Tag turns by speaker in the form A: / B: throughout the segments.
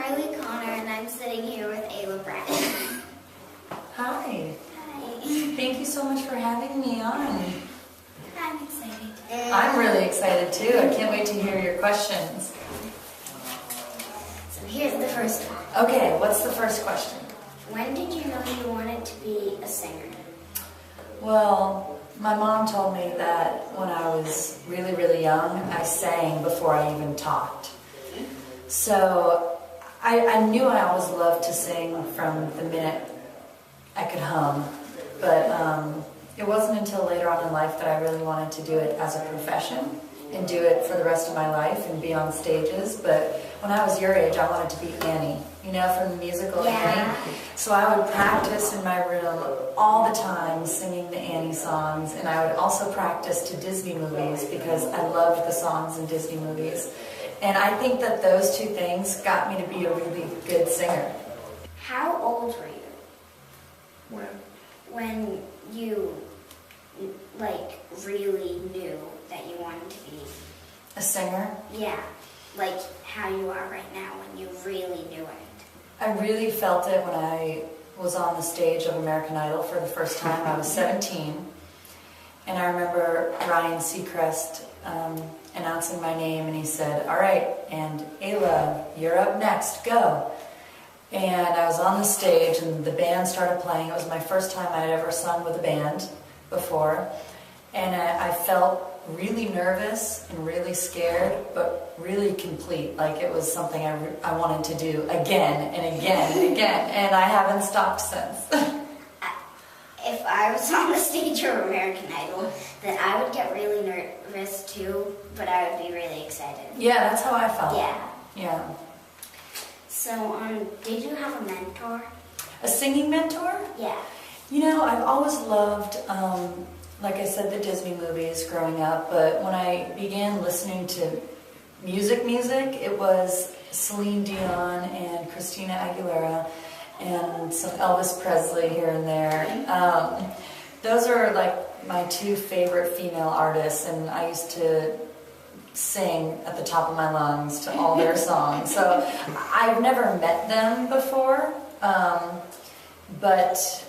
A: And I'm sitting here with Ayla Brown.
B: Hi.
A: Hi.
B: Thank you so much for having me on.
A: I'm excited.
B: I'm really excited too. I can't wait to hear your questions.
A: So here's the first one.
B: Okay, what's the first question?
A: When did you know you wanted to be a singer?
B: Well, my mom told me that when I was really, really young, I sang before I even talked. So I knew I always loved to sing from the minute I could hum, but it wasn't until later on in life that I really wanted to do it as a profession and do it for the rest of my life and be on stages. But when I was your age, I wanted to be Annie, you know, from the musical Annie. So I would practice in my room all the time singing the Annie songs, and I would also practice to Disney movies because I loved the songs in Disney movies. And I think that those two things got me to be a really good singer.
A: How old were you? When you, like, really knew that you wanted to be
B: a singer?
A: Yeah, like how you are right now when you really knew it.
B: I really felt it when I was on the stage of American Idol for the first time. I was 17, and I remember Ryan Seacrest announcing my name, and he said, "All right, and Ayla, you're up next, go." And I was on the stage, and the band started playing. It was my first time I'd ever sung with a band before, and I felt really nervous and really scared, but really complete, like it was something I wanted to do again and again and again, and I haven't stopped since.
A: If I was on the stage of American Idol, then I would get really nervous too, but I would be really excited.
B: Yeah, that's how I felt.
A: Yeah. So, did you have a mentor?
B: A singing mentor?
A: Yeah.
B: You know, I've always loved, like I said, the Disney movies growing up, but when I began listening to music, it was Celine Dion and Christina Aguilera and some Elvis Presley here and there. Those are like my two favorite female artists, and I used to sing at the top of my lungs to all their songs. So I've never met them before, but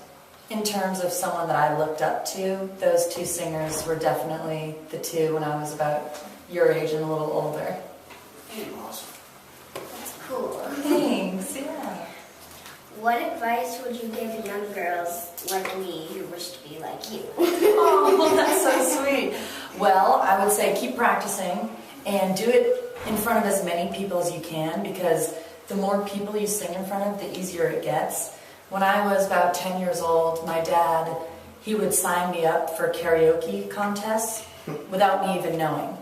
B: in terms of someone that I looked up to, those two singers were definitely the two when I was about your age and a little older.
A: Awesome. That's cool.
B: Thanks, yeah.
A: What advice would you give young girls like me who wish to be like you?
B: Oh, that's so sweet. Well, I would say keep practicing and do it in front of as many people as you can, because the more people you sing in front of, the easier it gets. When I was about 10 years old, my dad, he would sign me up for karaoke contests without me even knowing.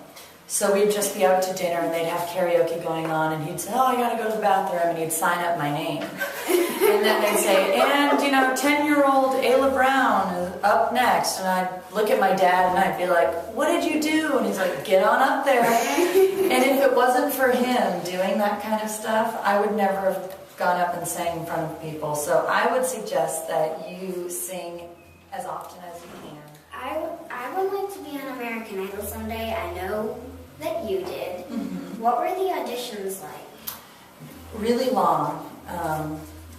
B: So we'd just be out to dinner and they'd have karaoke going on, and he'd say, "Oh, I gotta go to the bathroom," and he'd sign up my name. And then they'd say, "And, 10-year-old Ayla Brown is up next." And I'd look at my dad and I'd be like, "What did you do?" And he's like, "Get on up there." And if it wasn't for him doing that kind of stuff, I would never have gone up and sang in front of people. So I would suggest that you sing as often as you can.
A: I would like to be on American Idol someday. I know that you did.
B: Mm-hmm.
A: What were the auditions like?
B: Really long.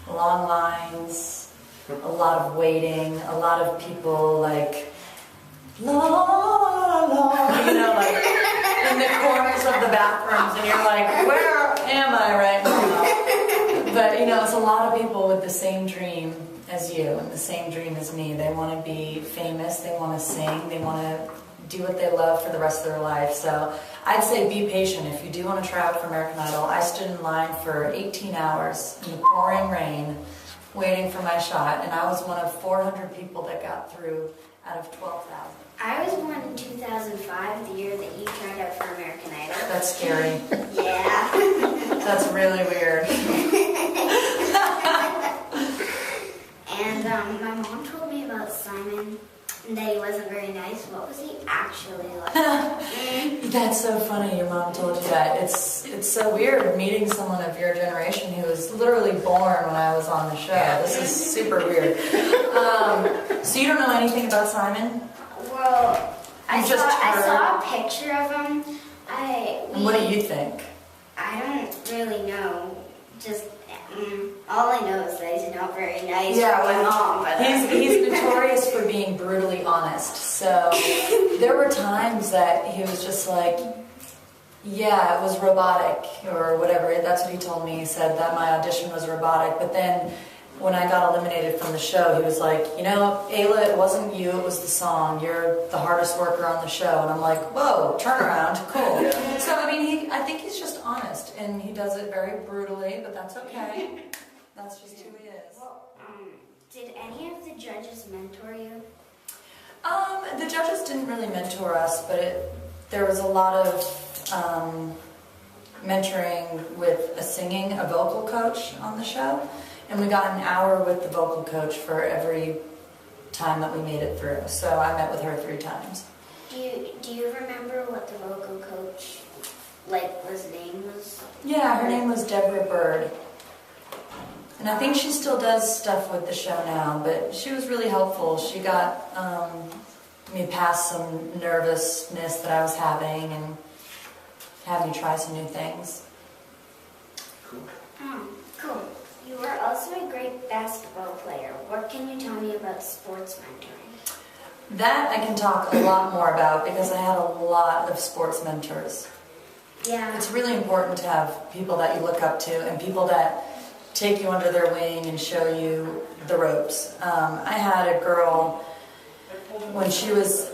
B: Long lines, a lot of waiting, a lot of people like, la la la, like in the corners of the bathrooms, and you're like, where am I right now? But it's a lot of people with the same dream as you and the same dream as me. They want to be famous, they want to sing, they want to do what they love for the rest of their life. So I'd say be patient. If you do want to try out for American Idol, I stood in line for 18 hours in the pouring rain waiting for my shot, and I was one of 400 people that got through out of 12,000.
A: I was born in 2005, the year that you tried out for American Idol.
B: That's scary.
A: Yeah.
B: That's really weird.
A: And my mom told me about Simon, and that he wasn't very nice. What was he actually like?
B: That's so funny your mom told you that. It's so weird meeting someone of your generation who was literally born when I was on the show. This is super weird. So you don't know anything about Simon?
A: Well, I saw a picture of him.
B: And what do you think?
A: I don't really know. just, all I know is that he's not very nice
B: Yeah,
A: for my mom. But
B: he's notorious for being brutally honest. So there were times that he was just like, yeah, it was robotic or whatever. That's what he told me. He said that my audition was robotic. But then when I got eliminated from the show, he was like, you know, Ayla, it wasn't you, it was the song. You're the hardest worker on the show. And I'm like, whoa, turn around, cool. So, I mean, I think he's just honest, and he does it very brutally, but that's okay. That's just who he is.
A: Well, did any of the judges mentor you?
B: The judges didn't really mentor us, but there was a lot of mentoring with a vocal coach on the show. And we got an hour with the vocal coach for every time that we made it through. So I met with her 3 times.
A: Do you remember what the vocal coach, his name was?
B: Yeah, her name was Deborah Bird. And I think she still does stuff with the show now, but she was really helpful. She got me past some nervousness that I was having and had me try some new things.
A: Cool. Cool. You were also a great basketball player. What can you tell me about sports mentoring?
B: That I can talk a lot more about because I had a lot of sports mentors.
A: Yeah.
B: It's really important to have people that you look up to and people that take you under their wing and show you the ropes. I had a girl, when she was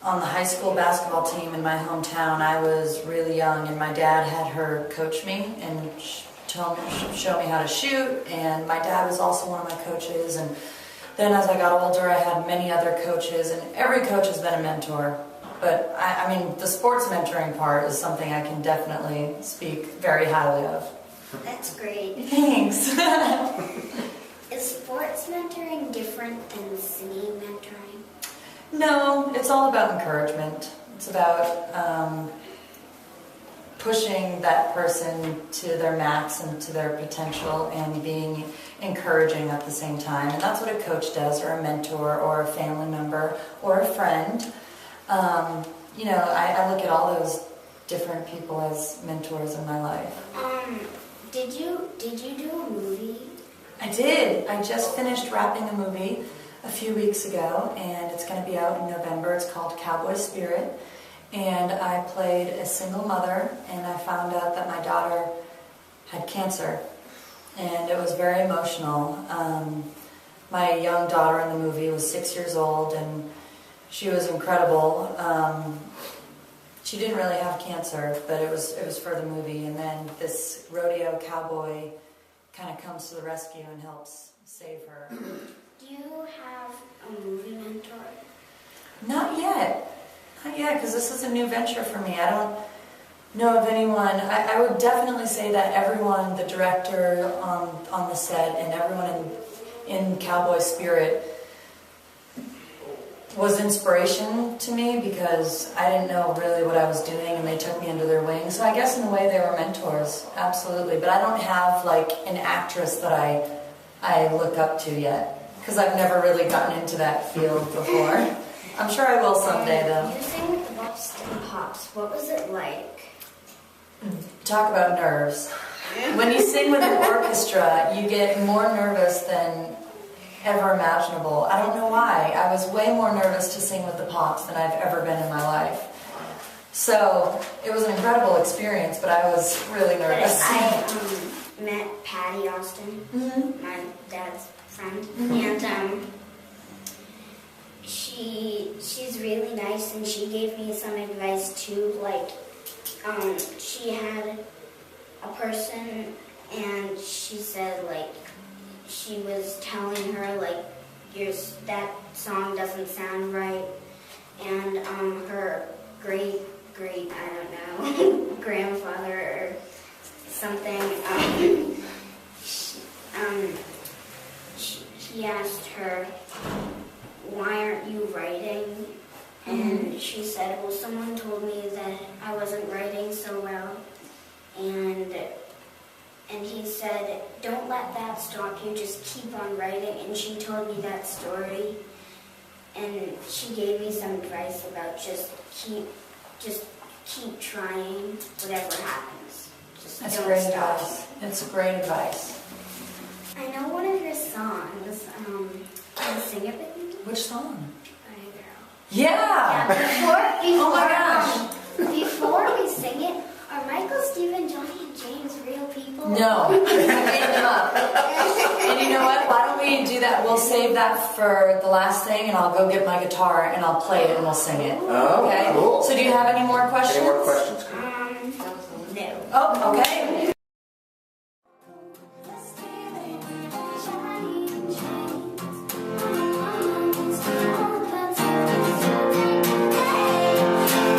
B: on the high school basketball team in my hometown, I was really young, and my dad had her coach me and show me how to shoot, and my dad was also one of my coaches. And then as I got older, I had many other coaches, and every coach has been a mentor. But I mean, the sports mentoring part is something I can definitely speak very highly of.
A: That's great.
B: Thanks.
A: Is sports mentoring different than singing mentoring?
B: No, it's all about encouragement. It's about pushing that person to their max and to their potential and being encouraging at the same time. And that's what a coach does, or a mentor, or a family member, or a friend. You know, I look at all those different people as mentors in my life.
A: Did you do a movie?
B: I did. I just finished wrapping a movie a few weeks ago, and it's going to be out in November. It's called Cowboy Spirit. And I played a single mother, and I found out that my daughter had cancer. And it was very emotional. My young daughter in the movie was 6 years old, and she was incredible. She didn't really have cancer, but it was for the movie. And then this rodeo cowboy kind of comes to the rescue and helps save her.
A: Do you have a movie mentor?
B: Not yet. Not yet, because this is a new venture for me. I don't know of anyone. I would definitely say that everyone, the director on the set and everyone in Cowboy Spirit, was inspiration to me because I didn't know really what I was doing, and they took me under their wing. So I guess in a way they were mentors, absolutely. But I don't have like an actress that I look up to yet because I've never really gotten into that field before. I'm sure I will someday though.
A: You sang with the Boston Pops. What was it like?
B: Talk about nerves. When you sing with an orchestra, you get more nervous than ever imaginable. I don't know why. I was way more nervous to sing with the Pops than I've ever been in my life. So it was an incredible experience, but I was really nervous.
A: I met Patti Austin, my dad's friend, and she's really nice, and she gave me some advice too. Like, she had a person, and she said, like, she was telling her, like, that song doesn't sound right, and her great, I don't know, grandfather or something, he asked her, why aren't you writing? And she said, well, someone told me that I wasn't writing so well, and he said, don't let that stop you, just keep on writing. And she told me that story, and she gave me some advice about just keep trying, whatever happens. Just
B: That's
A: don't
B: great
A: stop.
B: advice. That's great advice.
A: I know one of your songs. Can you sing it with me?
B: Which song?
A: Yeah,
B: Yeah!
A: before,
B: Oh my gosh!
A: Before we sing it, are Michael, Stephen, Johnny, and James real people?
B: No, I made them up. And you know what? Why don't we do that? We'll save that for the last thing, and I'll go get my guitar and I'll play it and we'll sing it.
C: Oh,
B: okay?
C: cool.
B: So do you have any more questions?
C: Any more questions?
A: No.
B: Oh, okay.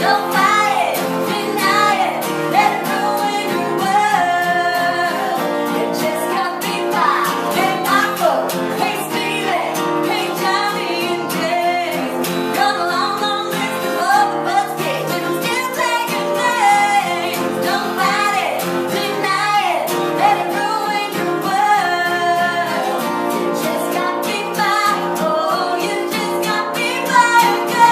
D: Don't fight it, deny it, let it ruin your world. You just got me by, hey Michael, hey Steven, hey Johnny and James. Got a long, long list of overbus kids and I'm still taking names. Don't fight it, deny it, let it ruin your world. You just got me by, oh, you just got me by a girl.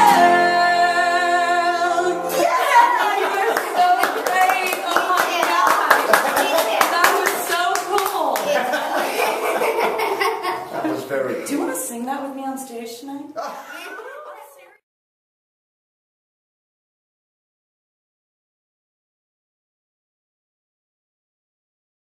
C: That was very
B: Do you want to sing that with me on stage tonight?